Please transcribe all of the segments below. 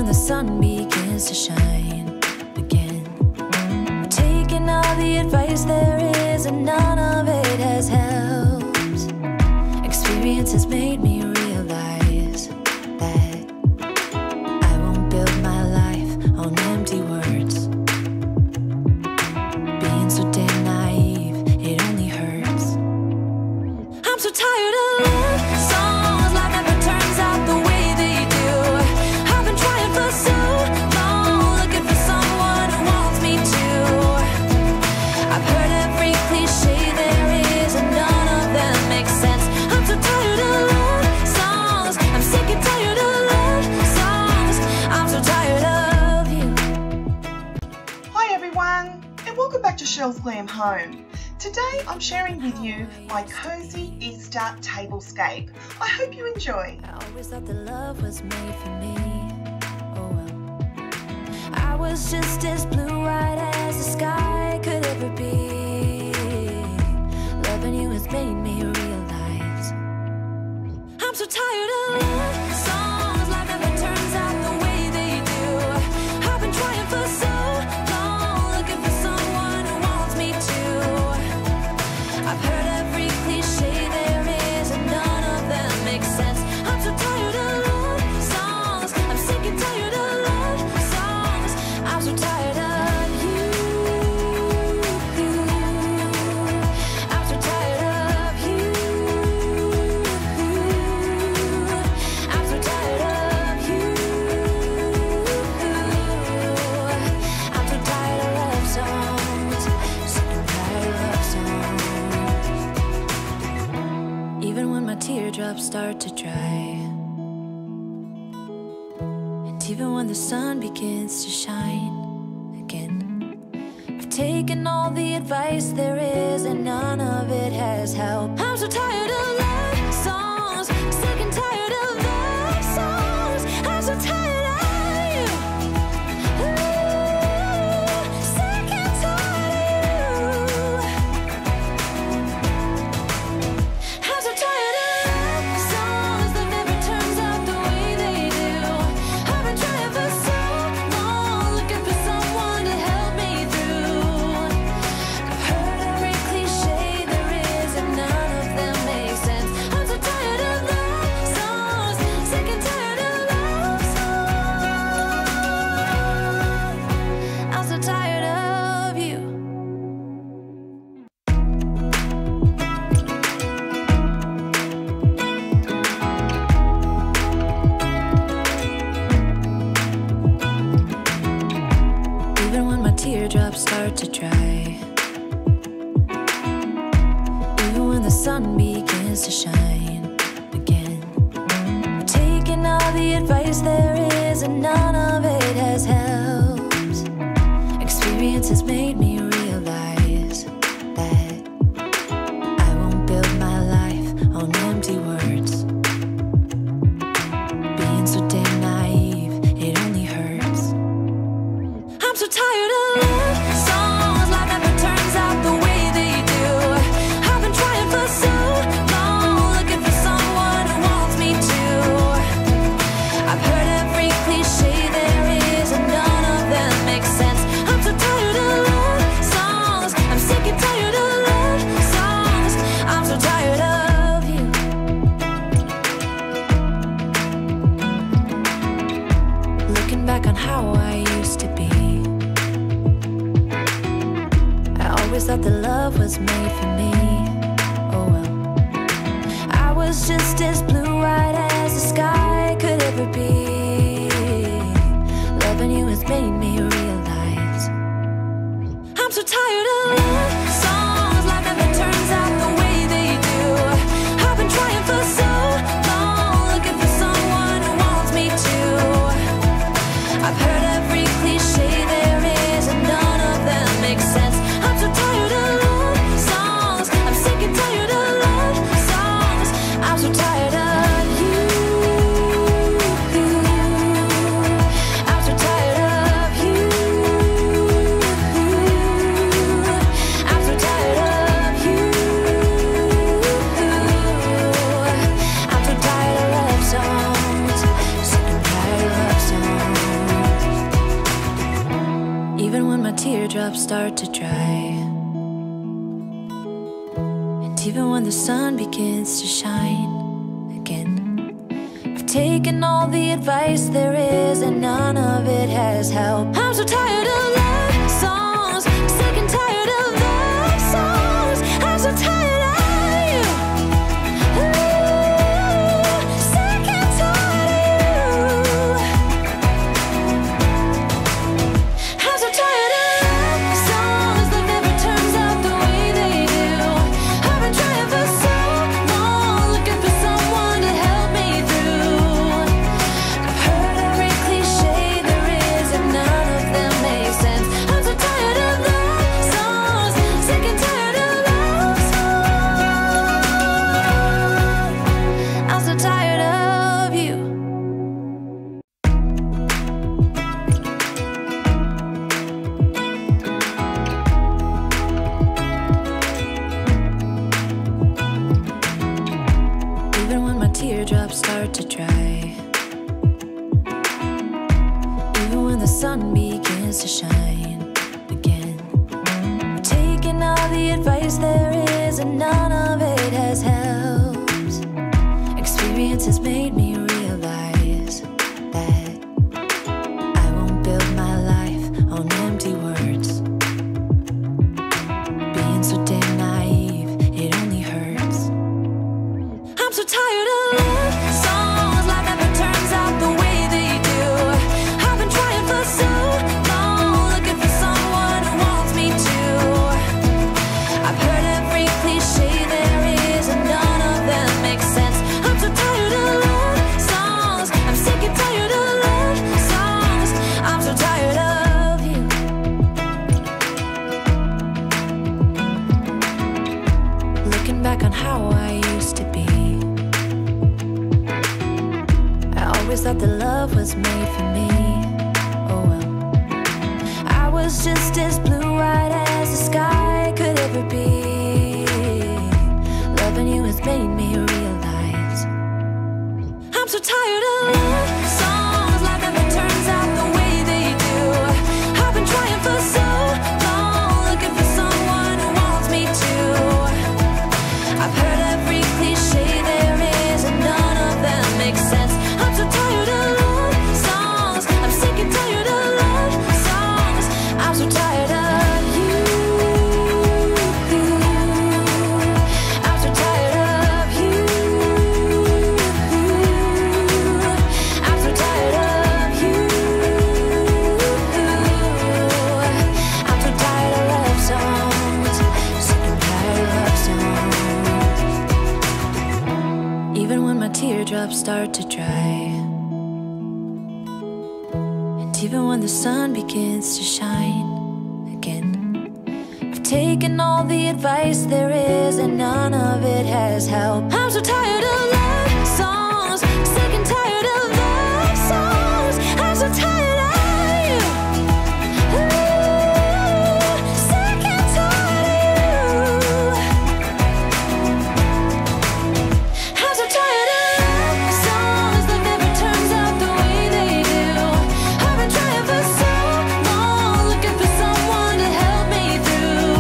when the sun begins to shine again. Taking all the advice there is, and none of it has helped. Experience has made me realize that I won't build my life on empty words. Being so damn naive, it only hurts. I'm so tired of love songs, life never turns out the way they do. I've been trying for so long, looking for someone who wants me to. I've heard every cliche there is, and none of them make sense. I'm so tired of love songs, I'm sick and tired of love songs. I'm so tired of you. Hi everyone, and welcome back to Shell's Glam Home. Today I'm sharing with you my cozy Easter tablescape. I hope you enjoy. I always thought that love was made for me. Oh well, I was just as blue-eyed as the sky could ever be. Loving you has made me realize I'm so tired of love songs, life never turns out the way they do. I've been trying for so long, looking for someone who wants me to. I've heard every cliche there is, and none of them make sense. I'm so tired of love songs, I'm sick and tired of love songs. I'm so tired of you. I'm so tired of you. I'm so tired of you. I'm so tired of love songs, sick and tired of love songs. Even when my teardrops start to dry, and even when the sun begins to shine again, I've taken all the advice there is, and none of it has helped. I'm so tired of love songs, sick and tired of love songs. I'm so tired of you. Ooh, sick and tired of you. I'm so tired of love songs that never turns out the way they do. I've been trying for so long, looking for someone to help me through. I've heard every cliche there is, and none of them make sense. I'm so tired of love songs, sick and tired of love songs. I'm so tired of you. Even when my teardrops start to dry, even when the sun begins to shine again, taking all the advice there is, and none of it has helped. Experience has made me realize that I won't build my life on empty words. Being so damn naive, it only hurts. I'm so tired of love songs, life never turns out the way they do. I've been trying for so long, looking for someone who wants me to. I've heard every cliche there is, and none of them make sense. I'm so tired of love songs, I'm sick and tired of love songs. I'm so tired of you. Looking back on how I used to be, I always thought that love was made for me. Oh well, I was just as blue-eyed as the sky could ever be. Loving you has made me realize I'm so tired of love songs, life never turns out the way they do. I've been trying for so long, looking for someone who wants me to. I've heard every cliche there is, and none of them make sense. I'm so tired of love songs. teardrops start to dry, and even when the sun begins to shine again, I've taken all the advice there is, and none of it has helped. I'm so tired of love songs, sick and tired of love songs. I'm so tired of you. Ooh, sick and tired of you. I'm so tired of love songs that never turns out the way they do. I've been trying for so long, looking for someone to help me through. I've heard every cliche there is, and none of them make sense. I'm so tired of love songs, sick and tired of love songs. I'm so tired of you. Even when my teardrops start to dry, even when the sun begins to shine again, I'm taking all the advice there is, and none of it has helped. Experience has made me realize that I won't build my life on empty words. Being so damn naive, it only hurts. I'm so tired of love songs like never turns out the way they do. I've been trying for so long, looking for someone who wants me to. I've heard every cliche there is, and none of them make sense. I'm so tired of love songs. I'm sick and tired of love songs. I'm so tired of you. Looking back on how I used to be, I always thought that love was made for me. Oh well, I was just as blue-eyed as the sky could ever be. Loving you has made me realize I'm so tired of love songs like never turns out the way they do. I've been trying for so long, looking for someone who wants me to. I've heard every cliche there is, and none of them make sense. I'm so tired of love songs. I'm sick and tired of love songs. I'm so tired of you. I'm so tired of you. I'm so tired of you. I'm so tired of love songs. Sick and tired of love songs. Even when my teardrops start to dry, and even when the sun begins to shine again, I've taken all the advice there is, and none of it has helped. I'm so tired of love songs, sick and tired of love songs. I'm so tired of you. Ooh, sick and tired of you. I'm so tired of love songs that never turns out the way they do. I've been trying for so long, looking for someone to help me through.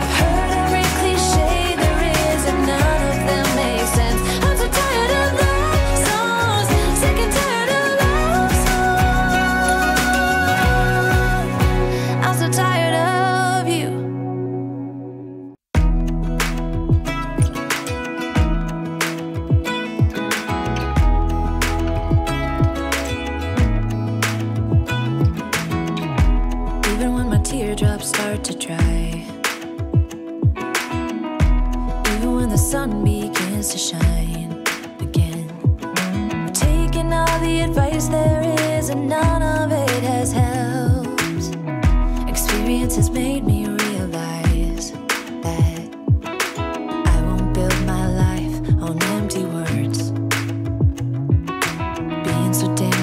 I've heard every cliche there is, and none of them make sense. I'm so tired of love songs, sick and tired of love songs. I'm so tired of you. Even when my teardrops start to dry, even when the sun begins to shine again, taking all the advice there is, and none of it has helped. Experience has made me realize that I won't build my life on empty words. Being so damn